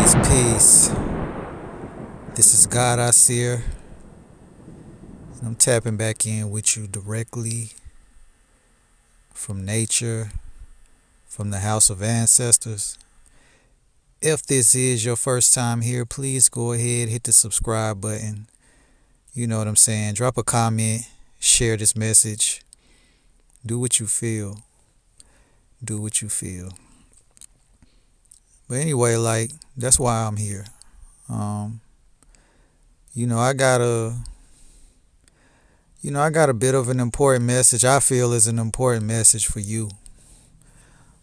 Peace. This is God I Seer. And I'm tapping back in with you directly from nature, from the house of ancestors. If this is your first time here, please go ahead, hit the subscribe button. You know what I'm saying? Drop a comment, share this message. Do what you feel. Do what you feel. But anyway, that's why I'm here. I got a bit of an important message. I feel is an important message for you.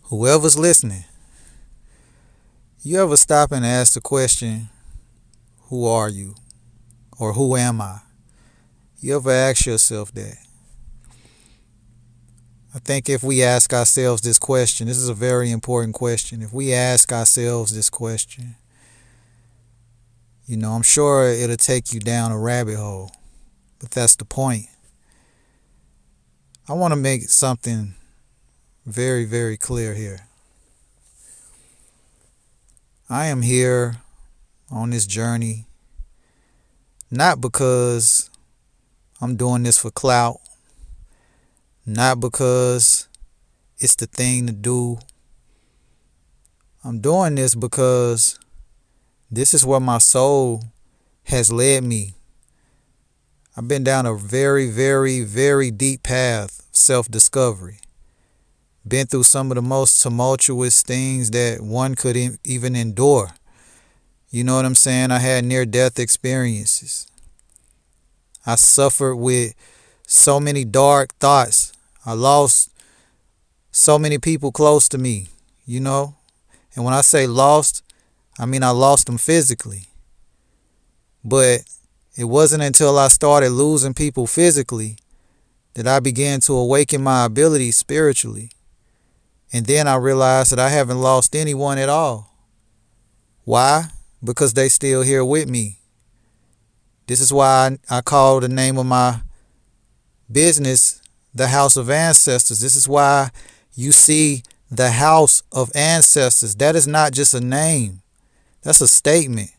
Whoever's listening, you ever stop and ask the question, who are you? Or who am I? You ever ask yourself that? I think if we ask ourselves this question, this is a very important question. If we ask ourselves this question, I'm sure it'll take you down a rabbit hole. But that's the point. I want to make something very, very clear here. I am here on this journey not because I'm doing this for clout, not because it's the thing to do. I'm doing this because this is where my soul has led me. I've been down a very, very, very deep path of self-discovery. Been through some of the most tumultuous things that one could even endure. You know what I'm saying? I had near-death experiences. I suffered with so many dark thoughts. I lost so many people close to me, And when I say lost, I mean I lost them physically. But it wasn't until I started losing people physically that I began to awaken my abilities spiritually. And then I realized that I haven't lost anyone at all. Why? Because they still here with me. This is why I call the name of my business the House of Ancestors. This is why you see the House of Ancestors. That is not just a name. That's a statement.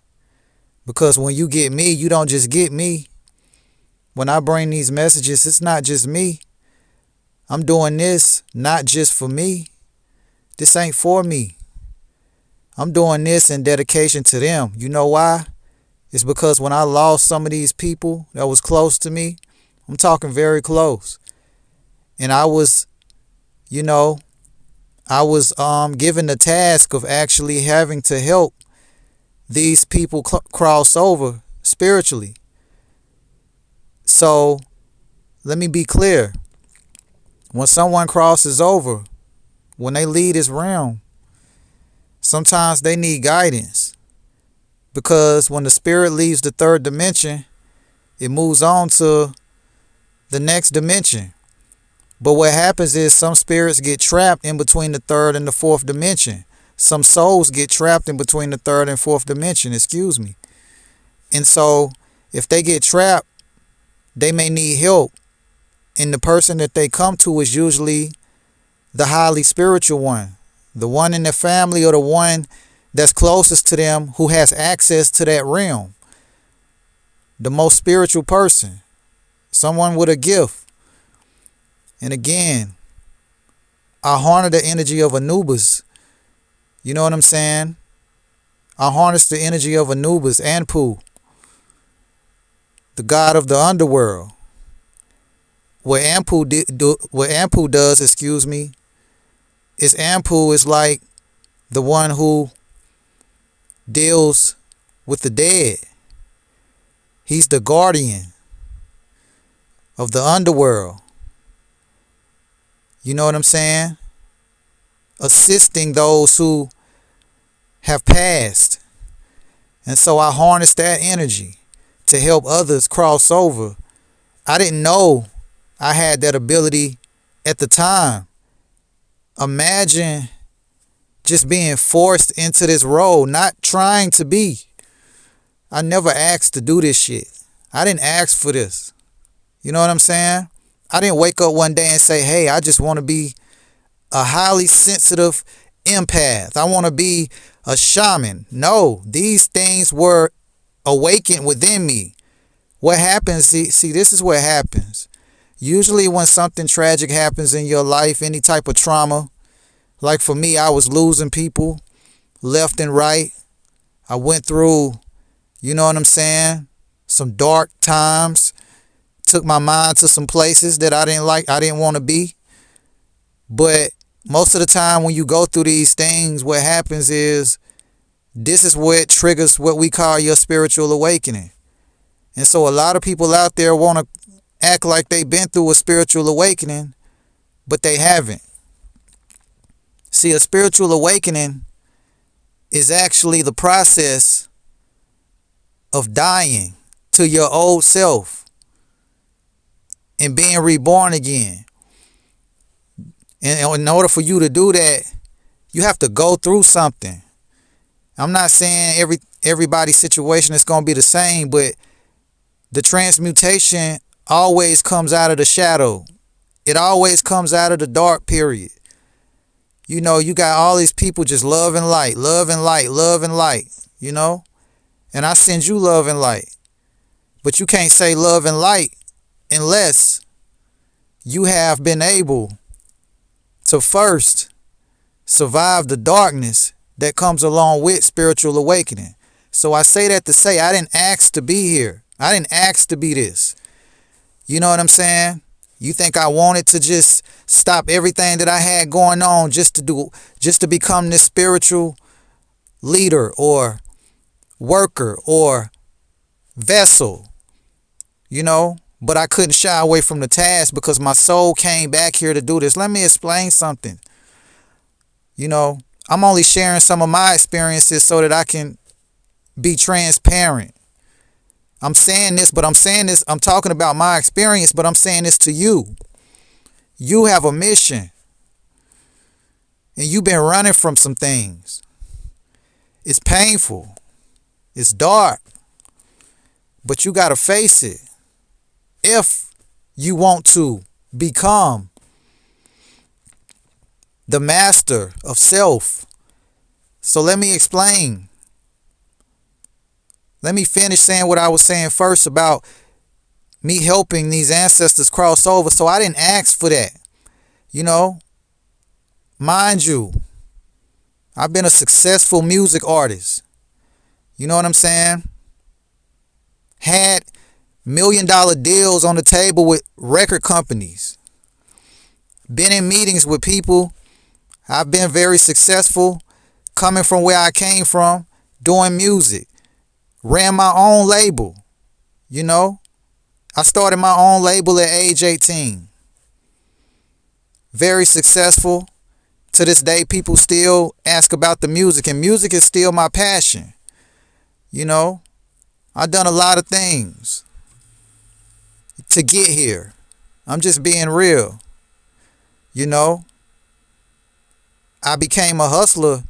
Because when you get me, you don't just get me. When I bring these messages, it's not just me. I'm doing this not just for me. This ain't for me. I'm doing this in dedication to them. You know why? It's because when I lost some of these people that was close to me, I'm talking very close. And I was given the task of actually having to help these people cross over spiritually. So let me be clear. When someone crosses over, when they leave this realm, sometimes they need guidance. Because when the spirit leaves the third dimension, it moves on to the next dimension. But what happens is some spirits get trapped in between the third and the fourth dimension. Some souls get trapped in between the third and fourth dimension, And so if they get trapped, they may need help. And the person that they come to is usually the highly spiritual one. The one in the family or the one that's closest to them who has access to that realm. The most spiritual person. Someone with a gift. And again, I harness the energy of Anubis. You know what I'm saying? I harness the energy of Anubis, Anpu, the god of the underworld. What Anpu does, is Anpu is like the one who deals with the dead. He's the guardian of the underworld. You know what I'm saying? Assisting those who have passed. And so I harness that energy to help others cross over. I didn't know I had that ability at the time. Imagine just being forced into this role, not trying to be. I never asked to do this shit. I didn't ask for this. You know what I'm saying? I didn't wake up one day and say, hey, I just want to be a highly sensitive, empath. I want to be a shaman. No, these things were awakened within me. What happens, see, this is what happens. Usually when something tragic happens in your life, any type of trauma, like for me, I was losing people left and right. I went through, you know what I'm saying, some dark times. Took my mind to some places that I didn't want to be. But most of the time when you go through these things, what happens is this is what triggers what we call your spiritual awakening. And so a lot of people out there want to act like they've been through a spiritual awakening, but they haven't. See, a spiritual awakening is actually the process of dying to your old self and being reborn again. And in order for you to do that, you have to go through something. I'm not saying everybody's situation is going to be the same, but the transmutation always comes out of the shadow. It always comes out of the dark period. You know, you got all these people just love and light, love and light, love and light, you know? And I send you love and light. But you can't say love and light unless you have been able to first survive the darkness that comes along with spiritual awakening. So I say that to say I didn't ask to be here. I didn't ask to be this. You know what I'm saying? You think I wanted to just stop everything that I had going on just to become this spiritual leader or worker or vessel, you know? But I couldn't shy away from the task because my soul came back here to do this. Let me explain something. You know, I'm only sharing some of my experiences so that I can be transparent. I'm saying this, I'm talking about my experience, but I'm saying this to you. You have a mission. And you've been running from some things. It's painful. It's dark. But you got to face it. If you want to become the master of self. So let me explain. Let me finish saying what I was saying first about me helping these ancestors cross over. So I didn't ask for that. You know, mind you, I've been a successful music artist. You know what I'm saying? Had $1 million deals on the table with record companies. Been in meetings with people. I've been very successful coming from where I came from, doing music. Ran my own label. You know, I started my own label at age 18. Very successful. To this day, people still ask about the music, and music is still my passion. You know, I've done a lot of things to get here. I'm just being real. You know, I became a hustler,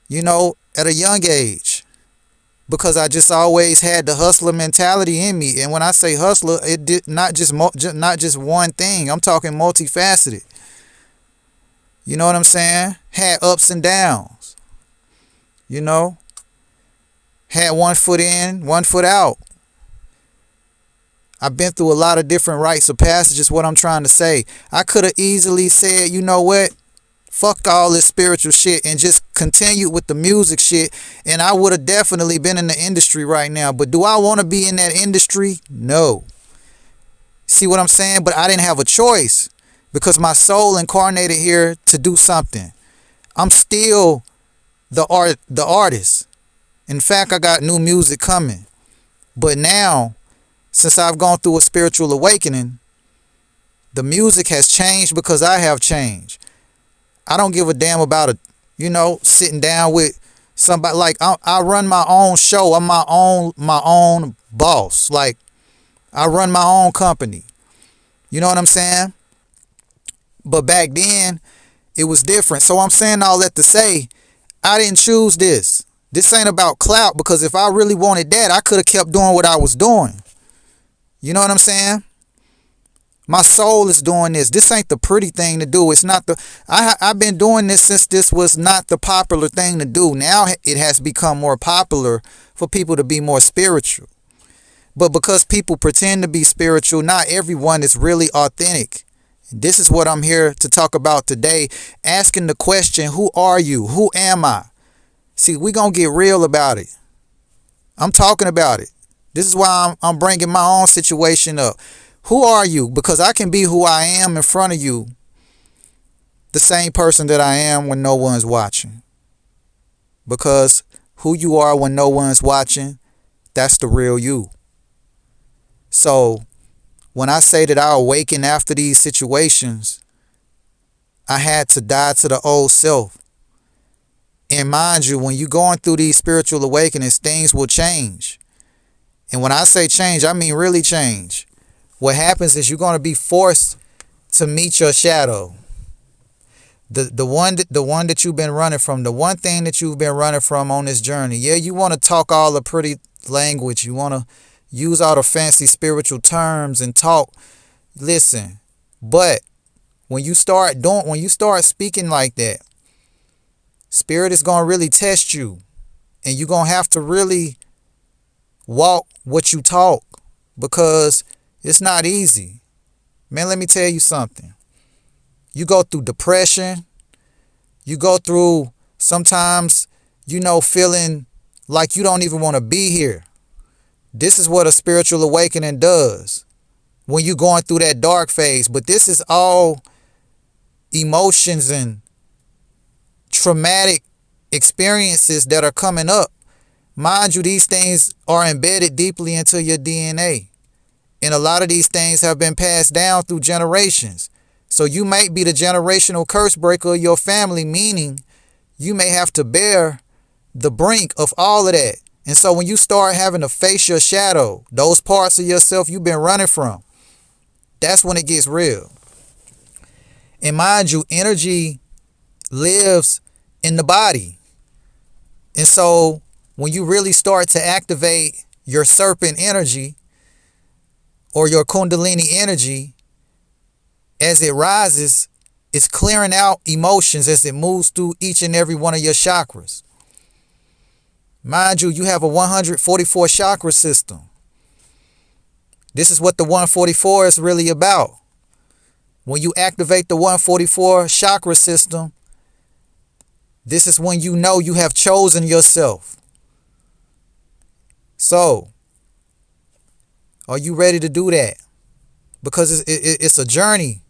you know, at a young age because I just always had the hustler mentality in me. And when I say hustler, it did not just one thing. I'm talking multifaceted. You know what I'm saying? Had ups and downs. You know, had one foot in, one foot out. I've been through a lot of different rites of passage is what I'm trying to say. I could have easily said, you know what? Fuck all this spiritual shit and just continued with the music shit. And I would have definitely been in the industry right now. But do I want to be in that industry? No. See what I'm saying? But I didn't have a choice because my soul incarnated here to do something. I'm still the artist. In fact, I got new music coming. But now, since I've gone through a spiritual awakening, the music has changed because I have changed. I don't give a damn about sitting down with somebody. Like I run my own show. I'm my own boss. Like I run my own company. You know what I'm saying? But back then it was different. So I'm saying all that to say, I didn't choose this. This ain't about clout, because if I really wanted that, I could have kept doing what I was doing. You know what I'm saying? My soul is doing this. This ain't the pretty thing to do. It's not the. I've been doing this since this was not the popular thing to do. Now it has become more popular for people to be more spiritual. But because people pretend to be spiritual, not everyone is really authentic. This is what I'm here to talk about today. Asking the question, who are you? Who am I? See, we're going to get real about it. I'm talking about it. This is why I'm bringing my own situation up. Who are you? Because I can be who I am in front of you, the same person that I am when no one's watching. Because who you are when no one's watching, that's the real you. So when I say that I awaken after these situations, I had to die to the old self. And mind you, when you're going through these spiritual awakenings, things will change. And when I say change, I mean really change. What happens is you're going to be forced to meet your shadow. The one that you've been running from, the one thing that you've been running from on this journey. Yeah, you want to talk all the pretty language. You want to use all the fancy spiritual terms and talk. Listen, but when you start speaking like that, Spirit is going to really test you. And you're going to have to really walk what you talk, because it's not easy. Man, let me tell you something. You go through depression. You go through sometimes, feeling like you don't even want to be here. This is what a spiritual awakening does when you're going through that dark phase. But this is all emotions and traumatic experiences that are coming up. Mind you, these things are embedded deeply into your DNA. And a lot of these things have been passed down through generations. So you might be the generational curse breaker of your family, meaning you may have to bear the brink of all of that. And so when you start having to face your shadow, those parts of yourself you've been running from, that's when it gets real. And mind you, energy lives in the body. And so when you really start to activate your serpent energy or your kundalini energy, as it rises, it's clearing out emotions as it moves through each and every one of your chakras. Mind you, you have a 144 chakra system. This is what the 144 is really about. When you activate the 144 chakra system, this is when you know you have chosen yourself. So, are you ready to do that? Because it's a journey.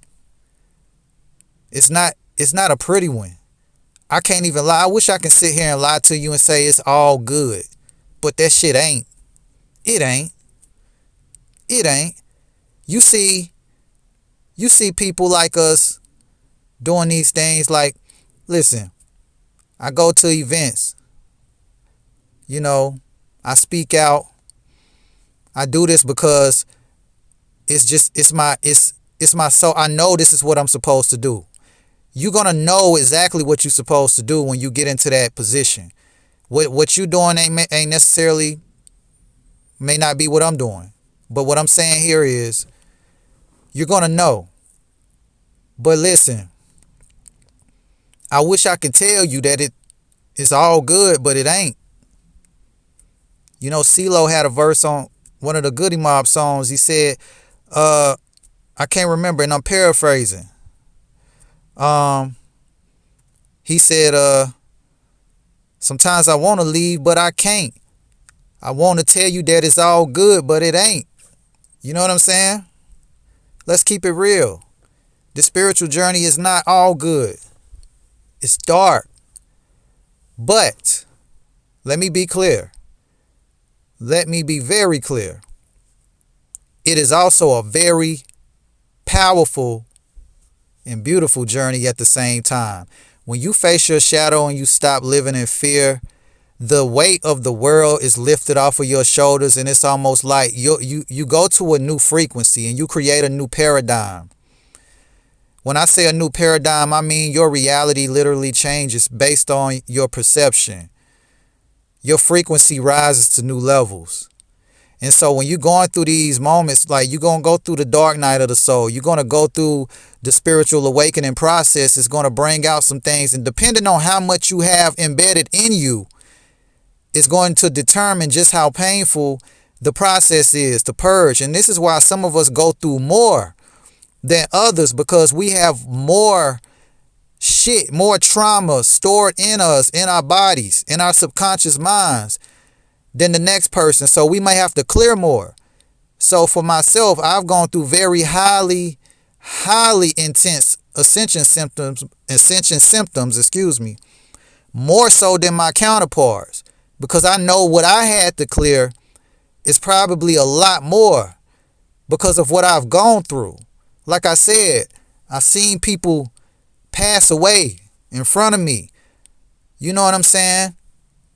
It's not a pretty one. I can't even lie. I wish I could sit here and lie to you and say it's all good. But that shit ain't. It ain't. It ain't. You see people like us doing these things like, listen, I go to events. I speak out. I do this because it's my soul. I know this is what I'm supposed to do. You're going to know exactly what you're supposed to do when you get into that position. What you're doing ain't necessarily, may not be what I'm doing. But what I'm saying here is, you're going to know. But listen, I wish I could tell you that it's all good, but it ain't. CeeLo had a verse on one of the Goody Mob songs. He said, I can't remember, and I'm paraphrasing. He said, sometimes I want to leave, but I can't. I want to tell you that it's all good, but it ain't. You know what I'm saying? Let's keep it real. The spiritual journey is not all good. It's dark. But let me be clear. Let me be very clear. It is also a very powerful and beautiful journey at the same time. When you face your shadow and you stop living in fear, the weight of the world is lifted off of your shoulders, and it's almost like you go to a new frequency and you create a new paradigm. When I say a new paradigm, I mean your reality literally changes based on your perception. Your frequency rises to new levels. And so when you're going through these moments, like you're going to go through the dark night of the soul, you're going to go through the spiritual awakening process. It's going to bring out some things. And depending on how much you have embedded in you, it's going to determine just how painful the process is to purge. And this is why some of us go through more than others, because we have more shit, more trauma stored in us, in our bodies, in our subconscious minds than the next person. So we might have to clear more. So for myself, I've gone through very highly intense ascension symptoms, more so than my counterparts, because I know what I had to clear is probably a lot more because of what I've gone through. Like I said, I've seen people pass away in front of me. You know what I'm saying?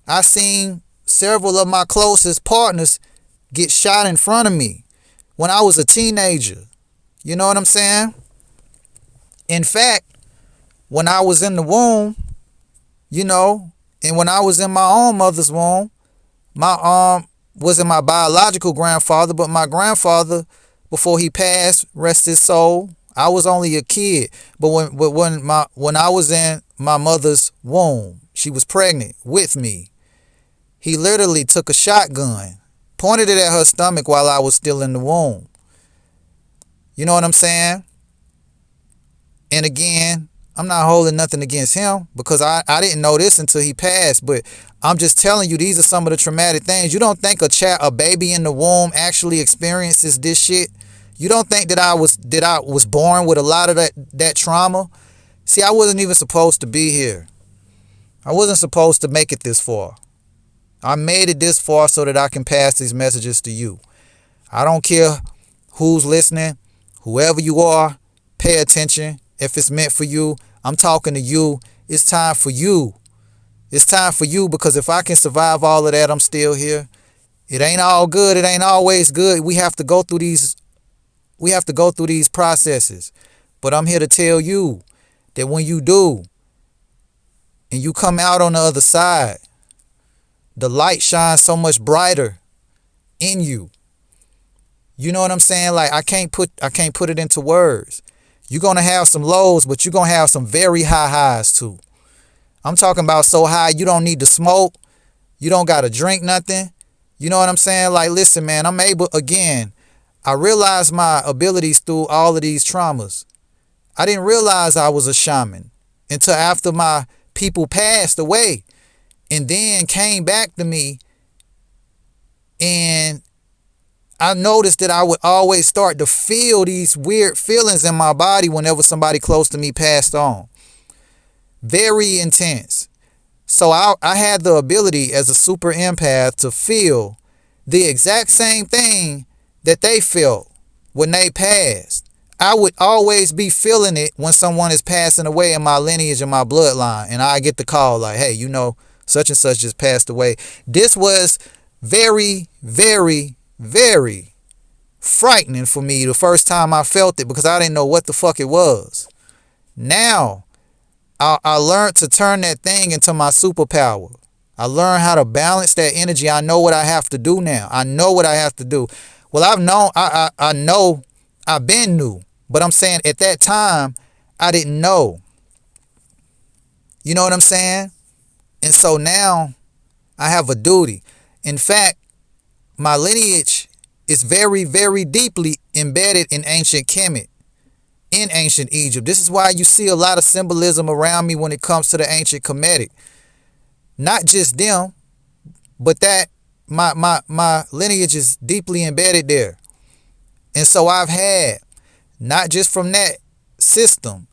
I've seen several of my closest partners get shot in front of me when I was a teenager. You know what I'm saying? In fact, when I was in the womb, and when I was in my own mother's womb, my wasn't my biological grandfather, but my grandfather, before he passed, rest his soul, I was only a kid. But when I was in my mother's womb, she was pregnant with me. He literally took a shotgun, pointed it at her stomach while I was still in the womb. You know what I'm saying? And again, I'm not holding nothing against him, because I didn't know this until he passed. But I'm just telling you, these are some of the traumatic things. You don't think a baby in the womb actually experiences this shit? You don't think that I was born with a lot of that trauma? See, I wasn't even supposed to be here. I wasn't supposed to make it this far. I made it this far so that I can pass these messages to you. I don't care who's listening, whoever you are, pay attention. If it's meant for you, I'm talking to you. It's time for you. It's time for you, because if I can survive all of that, I'm still here. It ain't all good. It ain't always good. We have to go through these processes. But I'm here to tell you that when you do, and you come out on the other side, the light shines so much brighter in you. You know what I'm saying? Like, I can't put it into words. You're going to have some lows, but you're going to have some very high highs too. I'm talking about so high you don't need to smoke. You don't got to drink nothing. You know what I'm saying? Like, listen, man, I realized my abilities through all of these traumas. I didn't realize I was a shaman until after my people passed away, and then came back to me, and I noticed that I would always start to feel these weird feelings in my body whenever somebody close to me passed on. Very intense. So I had the ability as a super empath to feel the exact same thing that they felt when they passed. I would always be feeling it when someone is passing away in my lineage and my bloodline, and I get the call like, hey, such and such just passed away. This was very, very, very frightening for me the first time I felt it, because I didn't know what the fuck it was. Now, I learned to turn that thing into my superpower. I learned how to balance that energy. I know what I have to do now. I know what I have to do. Well, I know I've been new, but I'm saying at that time, I didn't know. You know what I'm saying? And so now I have a duty. In fact, my lineage is very, very deeply embedded in ancient Kemet, in ancient Egypt. This is why you see a lot of symbolism around me when it comes to the ancient Kemetic. Not just them, but that my lineage is deeply embedded there. And so I've had, not just from that system,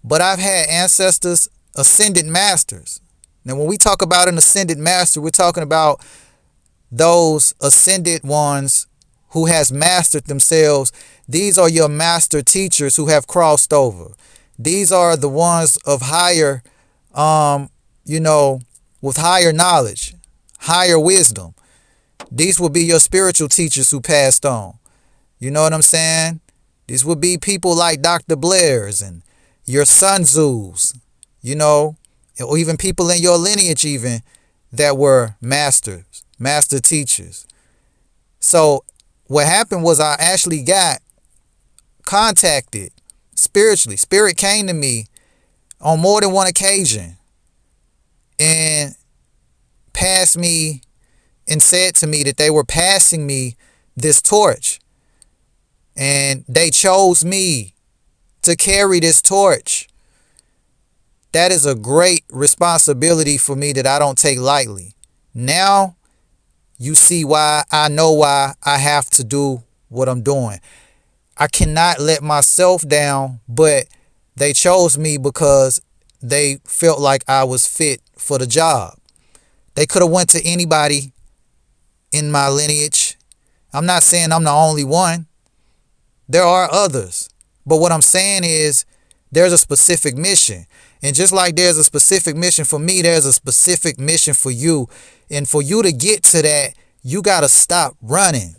but I've had ancestors, ascended masters. Now, when we talk about an ascended master, we're talking about those ascended ones who has mastered themselves. These are your master teachers who have crossed over. These are the ones of higher, with higher knowledge, higher wisdom. These will be your spiritual teachers who passed on. You know what I'm saying? These would be people like Dr. Blair's and your Sun Tzus, or even people in your lineage even that were master teachers. So what happened was I actually got contacted spiritually. Spirit came to me on more than one occasion and passed me and said to me that they were passing me this torch. And they chose me to carry this torch. That is a great responsibility for me that I don't take lightly. Now you see why I know why I have to do what I'm doing. I cannot let myself down, but they chose me because they felt like I was fit for the job. They could have went to anybody in my lineage. I'm not saying I'm the only one. There are others. But what I'm saying is there's a specific mission. And just like there's a specific mission for me, there's a specific mission for you. And for you to get to that, you got to stop running.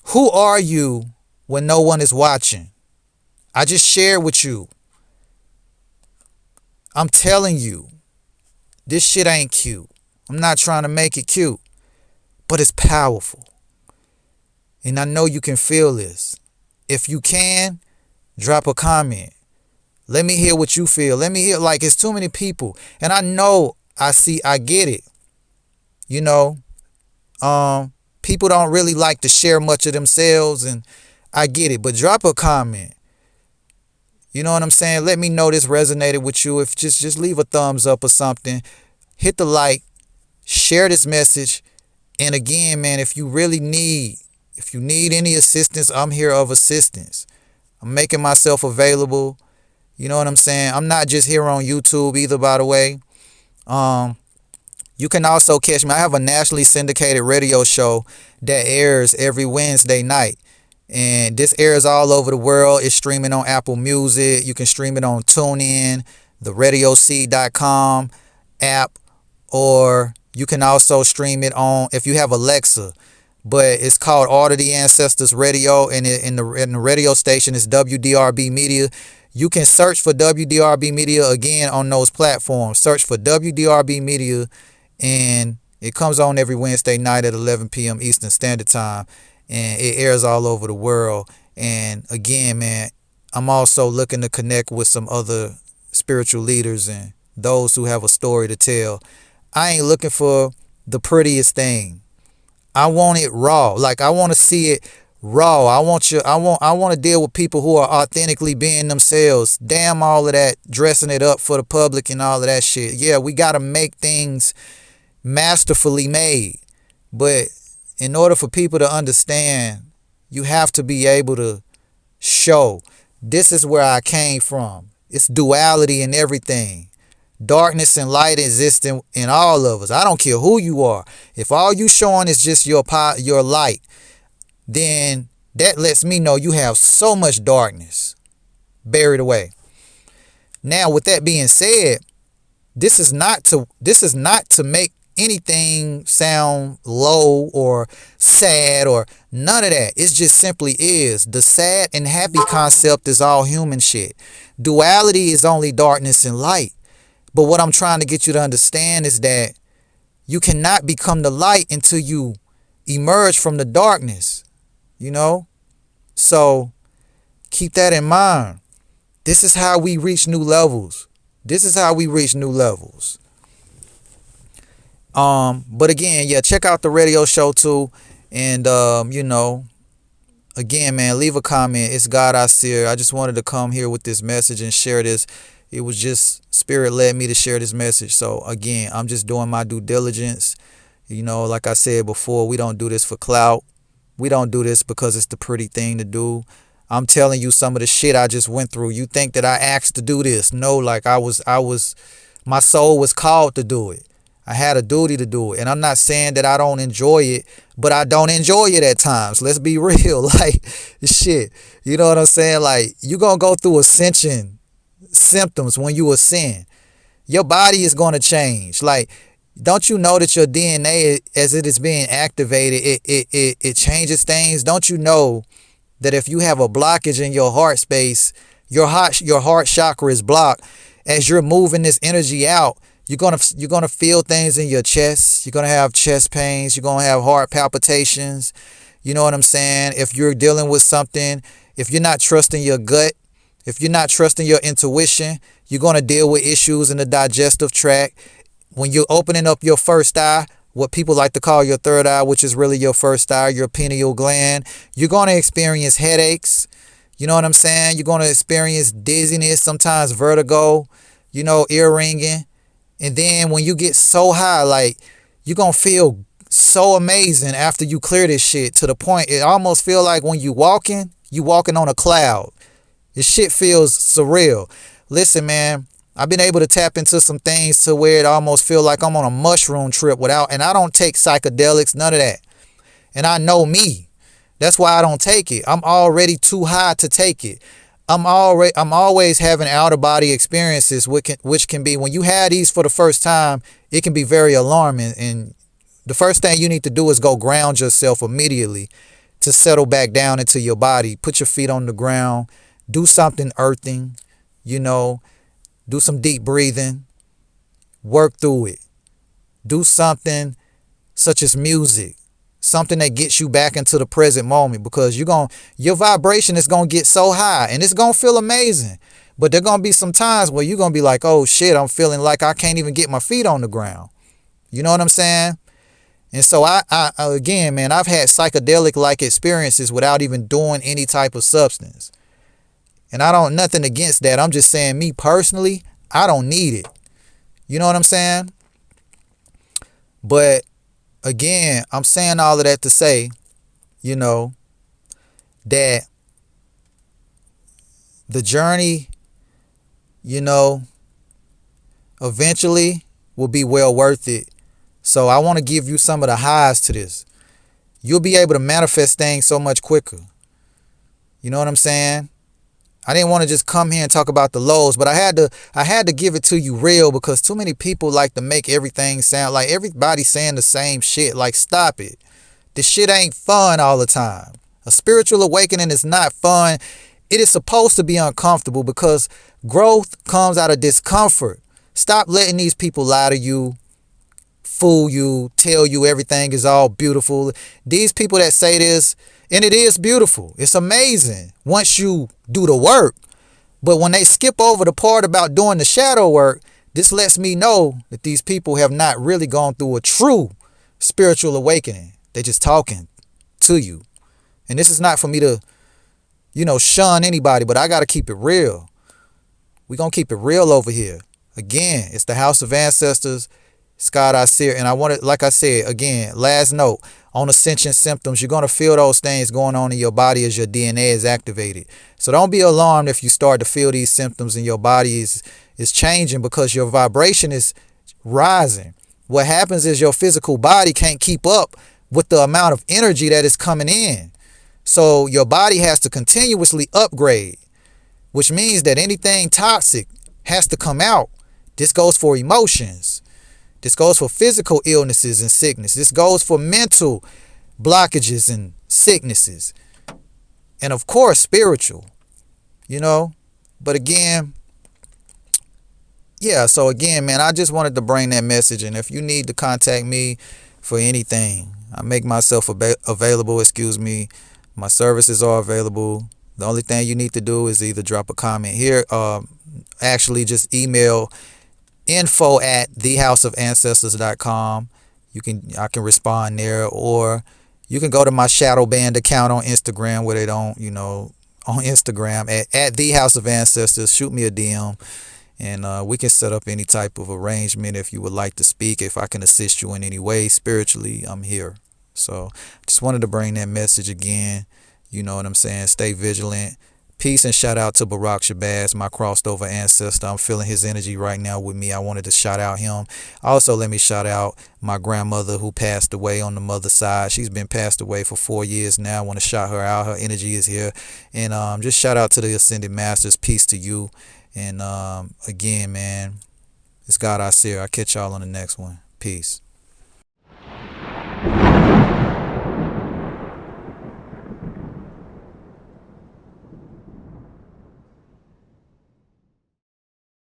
Who are you when no one is watching? I just shared with you. I'm telling you, this shit ain't cute. I'm not trying to make it cute, but it's powerful. And I know you can feel this. If you can, drop a comment. Let me hear what you feel. Let me hear, like, it's too many people. And I know, I get it. You know, people don't really like to share much of themselves, and I get it. But drop a comment. You know what I'm saying? Let me know this resonated with you. If just leave a thumbs up or something. Hit the like. Share this message. And again, man, if you need any assistance, I'm here of assistance. I'm making myself available. You know what I'm saying? I'm not just here on YouTube either, by the way. You can also catch me. I have a nationally syndicated radio show that airs every Wednesday night. And this airs all over the world. It's streaming on Apple Music. You can stream it on TuneIn, the radioseed.com app, or you can also stream it on, if you have Alexa. But it's called Order the Ancestors Radio, and in the radio station is WDRB Media. You can search for WDRB Media again on those platforms. Search for WDRB Media, and it comes on every Wednesday night at 11 p.m. Eastern Standard Time, and it airs all over the world. And again, man, I'm also looking to connect with some other spiritual leaders and those who have a story to tell. I ain't looking for the prettiest thing. I want it raw. Like, I want to see it raw. I want to deal with people who are authentically being themselves. Damn all of that dressing it up for the public and all of that shit. Yeah, we got to make things masterfully made. But in order for people to understand, you have to be able to show, this is where I came from. It's duality in everything. Darkness and light exist in all of us. I don't care who you are. If all you showing is just your light, then that lets me know you have so much darkness buried away. Now, with that being said, this is not to make anything sound low or sad or none of that. It just simply is. The sad and happy concept is all human shit. Duality is only darkness and light. But what I'm trying to get you to understand is that you cannot become the light until you emerge from the darkness, you know? So keep that in mind. This is how we reach new levels. But again, yeah, check out the radio show too. And, again, man, leave a comment. It's God I see. I just wanted to come here with this message and share this. It was just Spirit led me to share this message. So again, I'm just doing my due diligence. You know, like I said before, we don't do this for clout. We don't do this because it's the pretty thing to do. I'm telling you some of the shit I just went through. You think that I asked to do this? No, like my soul was called to do it. I had a duty to do it. And I'm not saying that I don't enjoy it, but I don't enjoy it at times. Let's be real. Like, shit. You know what I'm saying? Like, you gonna go through ascension symptoms when you ascend. Your body is going to change. Like, don't you know that your DNA, as it is being activated, it changes things? Don't you know that if you have a blockage in your heart space, your heart chakra is blocked, as you're moving this energy out, You're gonna feel things in your chest. You're gonna have chest pains. You're gonna have heart palpitations. You know what I'm saying? If you're dealing with something, if you're not trusting your gut, if you're not trusting your intuition, you're gonna deal with issues in the digestive tract. When you're opening up your first eye, what people like to call your third eye, which is really your first eye, your pineal gland, you're gonna experience headaches. You know what I'm saying? You're gonna experience dizziness, sometimes vertigo, ear ringing. And then when you get so high, like, you're gonna feel so amazing after you clear this shit, to the point it almost feel like when you walking on a cloud. This shit feels surreal. Listen, man, I've been able to tap into some things to where it almost feel like I'm on a mushroom trip and I don't take psychedelics, none of that. And I know me. That's why I don't take it. I'm already too high to take it. I'm always having outer body experiences, which can be, when you have these for the first time, it can be very alarming. And the first thing you need to do is go ground yourself immediately to settle back down into your body. Put your feet on the ground. Do something earthing, do some deep breathing. Work through it. Do something such as music. Something that gets you back into the present moment, because your vibration is going to get so high and it's going to feel amazing. But there going to be some times where you're going to be like, oh shit, I'm feeling like I can't even get my feet on the ground. You know what I'm saying? And so I again, man, I've had psychedelic-like experiences without even doing any type of substance. And I don't, nothing against that. I'm just saying, me personally, I don't need it. You know what I'm saying? But again, I'm saying all of that to say, that the journey, eventually will be well worth it. So I want to give you some of the highs to this. You'll be able to manifest things so much quicker. You know what I'm saying? I didn't want to just come here and talk about the lows, but I had to give it to you real, because too many people like to make everything sound like everybody's saying the same shit. Like, stop it. This shit ain't fun all the time. A spiritual awakening is not fun. It is supposed to be uncomfortable, because growth comes out of discomfort. Stop letting these people lie to you, fool you, tell you everything is all beautiful. These people that say this, and it is beautiful, it's amazing once you do the work. But when they skip over the part about doing the shadow work, this lets me know that these people have not really gone through a true spiritual awakening. They're just talking to you. And this is not for me to, shun anybody, but I got to keep it real. We're going to keep it real over here. Again, it's the House of Ancestors, Scott Isir. And I wanted, like I said, again, last note, on Ascension symptoms, you're going to feel those things going on in your body as your DNA is activated. So don't be alarmed if you start to feel these symptoms and your body is changing, because your vibration is rising. What happens is your physical body can't keep up with the amount of energy that is coming in. So your body has to continuously upgrade, which means that anything toxic has to come out. This goes for emotions. This goes for physical illnesses and sickness. This goes for mental blockages and sicknesses. And of course, spiritual, But again, so again, man, I just wanted to bring that message. And if you need to contact me for anything, I make myself available. My services are available. The only thing you need to do is either drop a comment here. Actually, just email info@thehouseofancestors.com. I can respond there, or you can go to my shadow band account on Instagram, where they don't, on Instagram at the House of Ancestors. Shoot me a DM, and we can set up any type of arrangement if you would like to speak. If I can assist you in any way spiritually, I'm here. So just wanted to bring that message again. You know what I'm saying? Stay vigilant. Peace and shout out to Barack Shabazz, my crossed over ancestor. I'm feeling his energy right now with me. I wanted to shout out him. Also, let me shout out my grandmother, who passed away on the mother's side. She's been passed away for 4 years now. I want to shout her out. Her energy is here. And just shout out to the Ascended Masters. Peace to you. And again, man, it's God I see. I'll catch y'all on the next one. Peace.